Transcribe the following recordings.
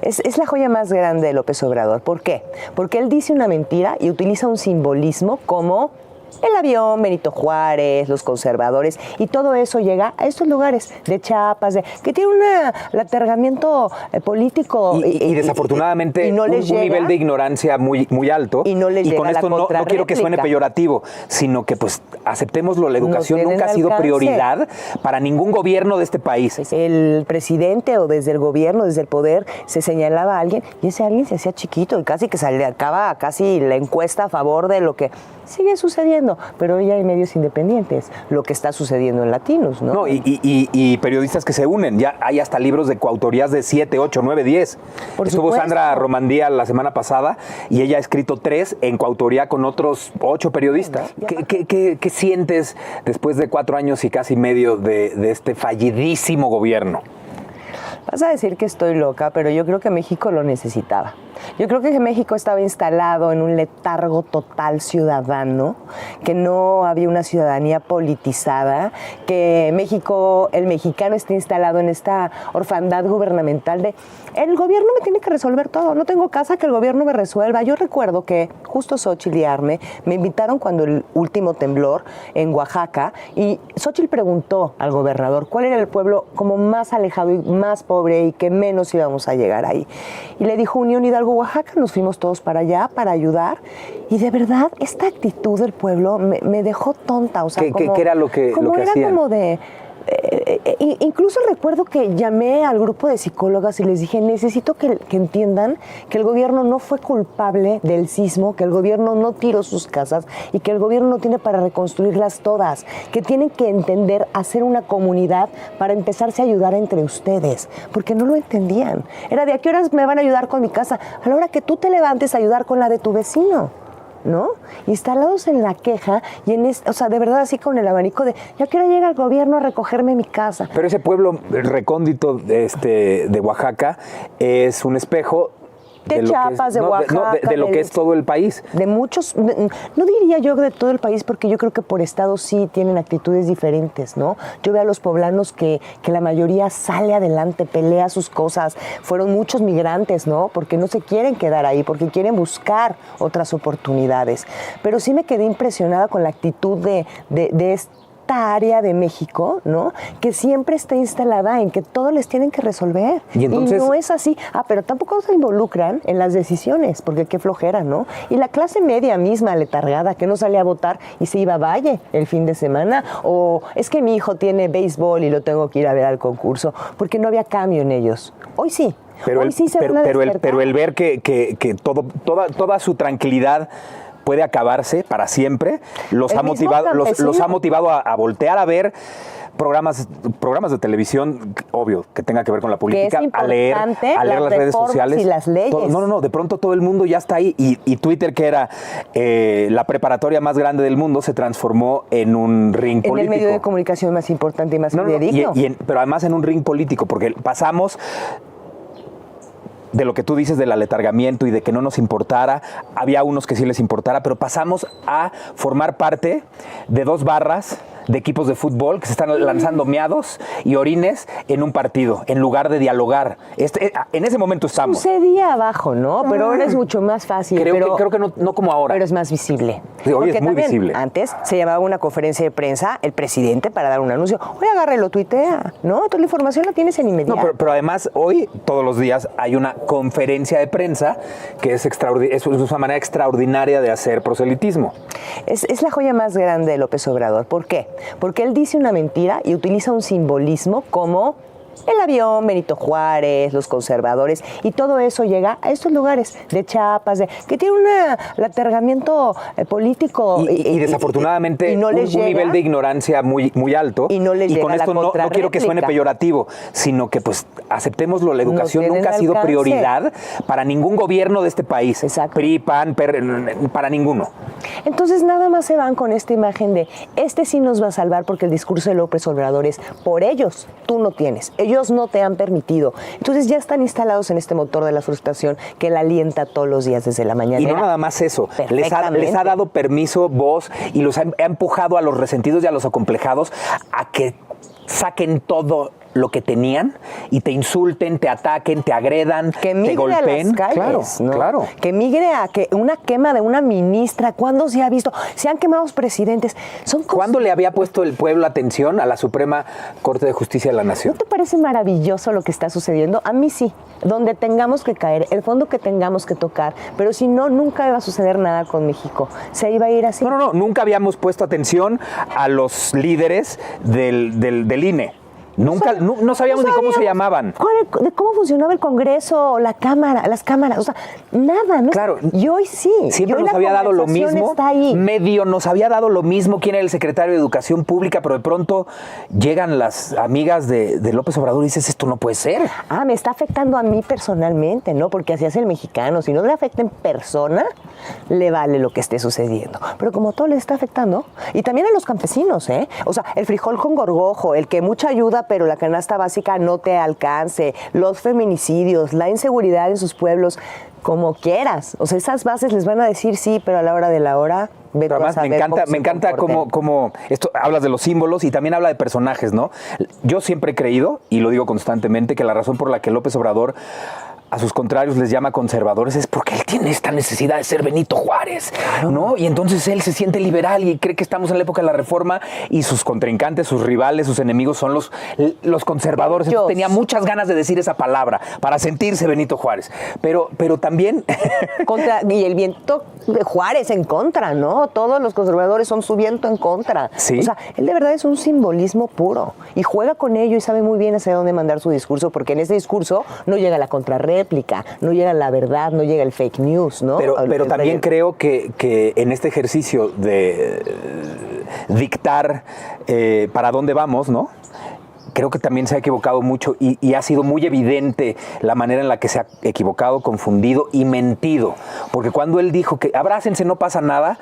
Es la joya más grande de López Obrador. ¿Por qué? Porque él dice una mentira y utiliza un simbolismo como el avión, Benito Juárez, los conservadores, y todo eso llega a estos lugares de Chiapas, que tiene un alargamiento político. Y desafortunadamente y no un nivel de ignorancia muy alto. Y no les llega con esto no quiero que suene peyorativo, sino que pues aceptémoslo, la educación nunca ha sido prioridad para ningún gobierno de este país. El presidente o desde el gobierno, desde el poder, se señalaba a alguien y ese alguien se hacía chiquito y casi que se le acaba casi la encuesta a favor de lo que sigue sucediendo, pero ya hay medios independientes, lo que está sucediendo en Latinos, ¿no? Y periodistas que se unen, ya hay hasta libros de coautorías de 7, 8, 9, 10. Estuvo Sandra Romandía la semana pasada y ella ha escrito 3 en coautoría con otros 8 periodistas. ¿Qué sientes después de 4 años y casi medio de este fallidísimo gobierno? Vas a decir que estoy loca, pero yo creo que México lo necesitaba. Yo creo que México estaba instalado en un letargo total ciudadano, que no había una ciudadanía politizada, que México, el mexicano está instalado en esta orfandad gubernamental de el gobierno me tiene que resolver todo, no tengo casa que el gobierno me resuelva. Yo recuerdo que justo Xóchitl y Arme me invitaron cuando el último temblor en Oaxaca y Xóchitl preguntó al gobernador cuál era el pueblo como más alejado y más pobre y que menos íbamos a llegar ahí. Y le dijo Unión Hidalgo, Oaxaca, nos fuimos todos para allá para ayudar y de verdad esta actitud del pueblo me dejó tonta. O sea, ¿Qué era lo que era hacían? Como de... incluso recuerdo que llamé al grupo de psicólogas y les dije, necesito que entiendan que el gobierno no fue culpable del sismo, que el gobierno no tiró sus casas y que el gobierno no tiene para reconstruirlas todas, que tienen que entender hacer una comunidad para empezarse a ayudar entre ustedes, porque no lo entendían. Era de, ¿a qué horas me van a ayudar con mi casa? A la hora que tú te levantes a ayudar con la de tu vecino, ¿no? Instalados en la queja y o sea, de verdad así con el abanico de ya que ahora llega el gobierno a recogerme mi casa. Pero ese pueblo recóndito de Oaxaca es un espejo de Chiapas, de Oaxaca, de lo que es todo el país. De muchos, no diría yo de todo el país, porque yo creo que por estado sí tienen actitudes diferentes, ¿no? Yo veo a los poblanos que la mayoría sale adelante, pelea sus cosas. Fueron muchos migrantes, ¿no? Porque no se quieren quedar ahí, porque quieren buscar otras oportunidades. Pero sí me quedé impresionada con la actitud de esta área de México, ¿no? Que siempre está instalada en que todo les tienen que resolver. Y no es así. Pero tampoco se involucran en las decisiones, porque qué flojera, ¿no? Y la clase media misma, letargada, que no sale a votar y se iba a Valle el fin de semana, o es que mi hijo tiene béisbol y lo tengo que ir a ver al concurso, porque no había cambio en ellos. Hoy sí. Pero el ver que toda su tranquilidad puede acabarse para siempre, los ha motivado a voltear a ver programas de televisión, obvio, que tenga que ver con la política, a leer las redes sociales. Y las leyes. De pronto todo el mundo ya está ahí y Twitter, que era la preparatoria más grande del mundo, se transformó en un ring político. En el medio de comunicación más importante y más fidedigno. Pero además en un ring político, porque pasamos de lo que tú dices del aletargamiento y de que no nos importara, había unos que sí les importara, pero pasamos a formar parte de 2 barras de equipos de fútbol que se están lanzando miados y orines en un partido, en lugar de dialogar. En ese momento estamos. Sucedía abajo, ¿no? Pero ahora es mucho más fácil. Creo que no como ahora. Pero es más visible. Sí, hoy es muy visible. Antes se llamaba una conferencia de prensa el presidente para dar un anuncio. Hoy agarra y lo tuitea, ¿no? Toda la información la tienes en inmediato. No, pero además hoy, todos los días, hay una conferencia de prensa que es una manera extraordinaria de hacer proselitismo. Es la joya más grande de López Obrador. ¿Por qué? Porque él dice una mentira y utiliza un simbolismo como el avión, Benito Juárez, los conservadores, y todo eso llega a estos lugares de Chiapas, que tiene un alargamiento político. Y desafortunadamente un nivel de ignorancia muy alto. Y no les llega con esto no quiero que suene peyorativo, sino que pues aceptémoslo, la educación nunca ha sido prioridad para ningún gobierno de este país. Exacto. PRI, PAN, para ninguno. Entonces nada más se van con esta imagen de sí nos va a salvar, porque el discurso de López Obrador es por ellos, tú no tienes. Ellos no te han permitido. Entonces ya están instalados en este motor de la frustración que la alienta todos los días desde la mañana. Y no nada más eso. Les ha dado permiso, voz, y los ha empujado a los resentidos y a los acomplejados a que saquen todo lo que tenían y te insulten, te ataquen, te agredan, que migre te golpeen. A las calles, claro, ¿no? Claro. Que migre a que una quema de una ministra. ¿Cuándo se ha visto? Se han quemado presidentes. ¿Cuándo le había puesto el pueblo atención a la Suprema Corte de Justicia de la Nación? ¿No te parece maravilloso lo que está sucediendo? A mí sí. Donde tengamos que caer, el fondo que tengamos que tocar, pero si no, nunca iba a suceder nada con México. Se iba a ir así. No, nunca habíamos puesto atención a los líderes del INE. Nunca, no sabíamos ni cómo se llamaban. De cómo funcionaba el Congreso, la Cámara, las cámaras, o sea, nada. No claro. Y hoy sí. Siempre nos había dado lo mismo. Medio nos había dado lo mismo quién era el secretario de Educación Pública, pero de pronto llegan las amigas de López Obrador y dices, esto no puede ser. Me está afectando a mí personalmente, ¿no? Porque así hace el mexicano. Si no le afecta en persona, le vale lo que esté sucediendo. Pero como todo le está afectando, y también a los campesinos, ¿eh? O sea, el frijol con gorgojo, el que mucha ayuda, pero la canasta básica no te alcance, los feminicidios, la inseguridad en sus pueblos, como quieras. O sea, esas bases les van a decir sí, pero a la hora de la hora, pero además me encanta cómo esto hablas de los símbolos y también habla de personajes, ¿no? Yo siempre he creído, y lo digo constantemente, que la razón por la que López Obrador a sus contrarios les llama conservadores es porque él tiene esta necesidad de ser Benito Juárez, claro, ¿no? Y entonces él se siente liberal y cree que estamos en la época de la Reforma y sus contrincantes, sus rivales, sus enemigos son los conservadores. Entonces, tenía muchas ganas de decir esa palabra para sentirse Benito Juárez. Pero también... y el viento de Juárez en contra, ¿no? Todos los conservadores son su viento en contra. ¿Sí? O sea, él de verdad es un simbolismo puro y juega con ello y sabe muy bien hacia dónde mandar su discurso, porque en ese discurso no llega la contrarréplica, no llega la verdad, no llega el fake news, ¿no? Pero también creo que en este ejercicio de dictar para dónde vamos, ¿no? Creo que también se ha equivocado mucho y ha sido muy evidente la manera en la que se ha equivocado, confundido y mentido. Porque cuando él dijo que abrácense, no pasa nada,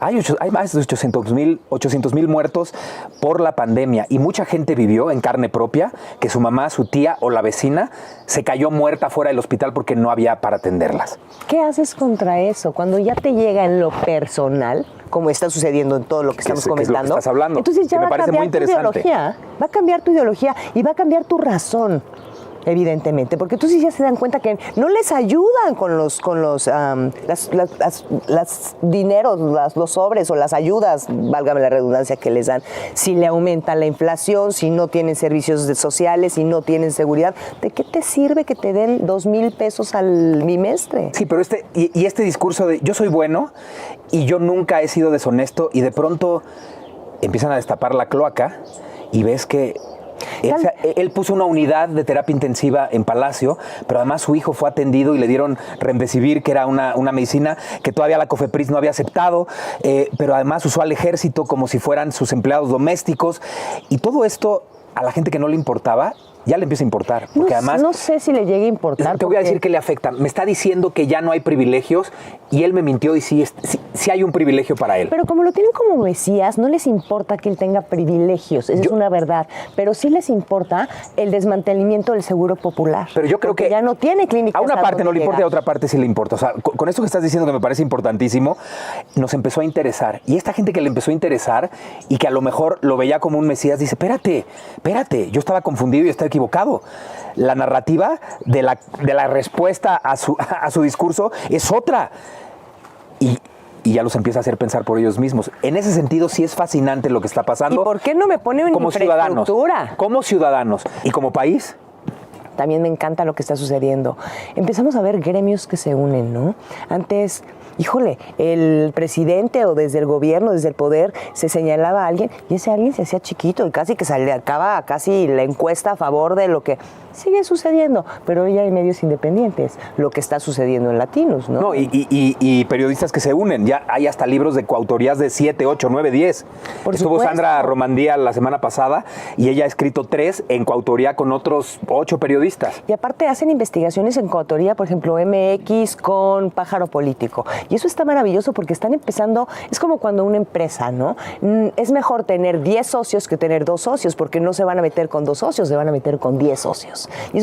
hay más de 800,000 muertos por la pandemia y mucha gente vivió en carne propia que su mamá, su tía o la vecina se cayó muerta fuera del hospital porque no había para atenderlas. ¿Qué haces contra eso? Cuando ya te llega en lo personal, como está sucediendo en todo lo que estamos comentando. Es lo que estás hablando. Entonces ya me parece muy interesante. Va a cambiar tu ideología y va a cambiar tu razón. Evidentemente, porque entonces ya se dan cuenta que no les ayudan con los dineros, los sobres o las ayudas, válgame la redundancia, que les dan. Si le aumentan la inflación, si no tienen servicios sociales, si no tienen seguridad, ¿de qué te sirve que te den 2,000 pesos al bimestre? Sí, pero este discurso de yo soy bueno y yo nunca he sido deshonesto, y de pronto empiezan a destapar la cloaca y ves que él puso una unidad de terapia intensiva en Palacio, pero además su hijo fue atendido y le dieron Remdesivir, que era una medicina que todavía la COFEPRIS no había aceptado, pero además usó al ejército como si fueran sus empleados domésticos, y todo esto a la gente que no le importaba ya le empieza a importar. Porque además, no sé si le llegue a importar. Te voy a decir que le afecta. Me está diciendo que ya no hay privilegios y él me mintió y sí hay un privilegio para él. Pero como lo tienen como mesías, no les importa que él tenga privilegios. Esa es una verdad. Pero sí les importa el desmantelamiento del seguro popular. Pero yo creo que ya no tiene clínicas. A una parte no le importa y a otra parte sí le importa. O sea, con esto que estás diciendo, que me parece importantísimo, nos empezó a interesar. Y esta gente que le empezó a interesar y que a lo mejor lo veía como un mesías, dice, espérate, yo estaba confundido y estaba equivocado. La narrativa de la respuesta a su discurso es otra. Y ya los empieza a hacer pensar por ellos mismos. En ese sentido, sí es fascinante lo que está pasando. ¿Y por qué no me pone una infraestructura? Como ciudadanos y como país. También me encanta lo que está sucediendo. Empezamos a ver gremios que se unen, ¿no? Antes, híjole, el presidente o desde el gobierno, desde el poder, se señalaba a alguien y ese alguien se hacía chiquito y casi que acaba casi la encuesta a favor de lo que sigue sucediendo. Pero hoy hay medios independientes, lo que está sucediendo en Latinos, ¿no? No, y periodistas que se unen. Ya hay hasta libros de coautorías de 7, 8, 9, 10. Estuvo Sandra Romandía la semana pasada y ella ha escrito 3 en coautoría con otros 8 periodistas. Y aparte hacen investigaciones en coautoría, por ejemplo, MX con Pájaro Político. Y eso está maravilloso porque están empezando, es como cuando una empresa, ¿no? Es mejor tener 10 socios que tener 2 socios, porque no se van a meter con 2 socios, se van a meter con 10 socios. empleos. Y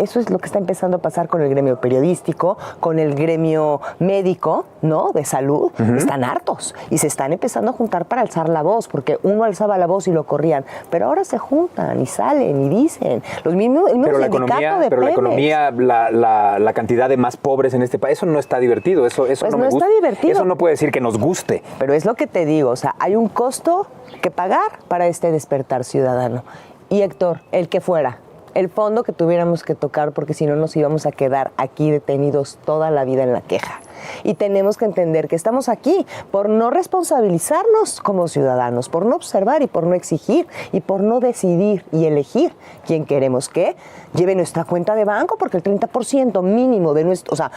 eso es lo que está empezando a pasar con el gremio periodístico, con el gremio médico, ¿no? De salud. Están hartos y se están empezando a juntar para alzar la voz, porque uno alzaba la voz y lo corrían, pero ahora se juntan y salen y dicen. El mismo pero la economía, la cantidad de más pobres en este país, eso no está divertido, eso pues no me gusta. Está divertido. Eso no puede decir que nos guste. Pero es lo que te digo, o sea, hay un costo que pagar para este despertar ciudadano. Y Héctor, el que fuera, el fondo que tuviéramos que tocar, porque si no nos íbamos a quedar aquí detenidos toda la vida en la queja. Y tenemos que entender que estamos aquí por no responsabilizarnos como ciudadanos, por no observar y por no exigir y por no decidir y elegir quién queremos que lleve nuestra cuenta de banco, porque el 30% mínimo de nuestro, o sea,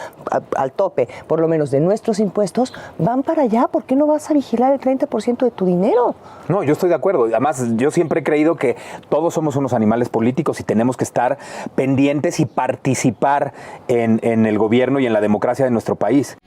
al tope, por lo menos de nuestros impuestos, van para allá. ¿Por qué no vas a vigilar el 30% de tu dinero? No, yo estoy de acuerdo. Además, yo siempre he creído que todos somos unos animales políticos y tenemos que estar pendientes y participar en el gobierno y en la democracia de nuestro país.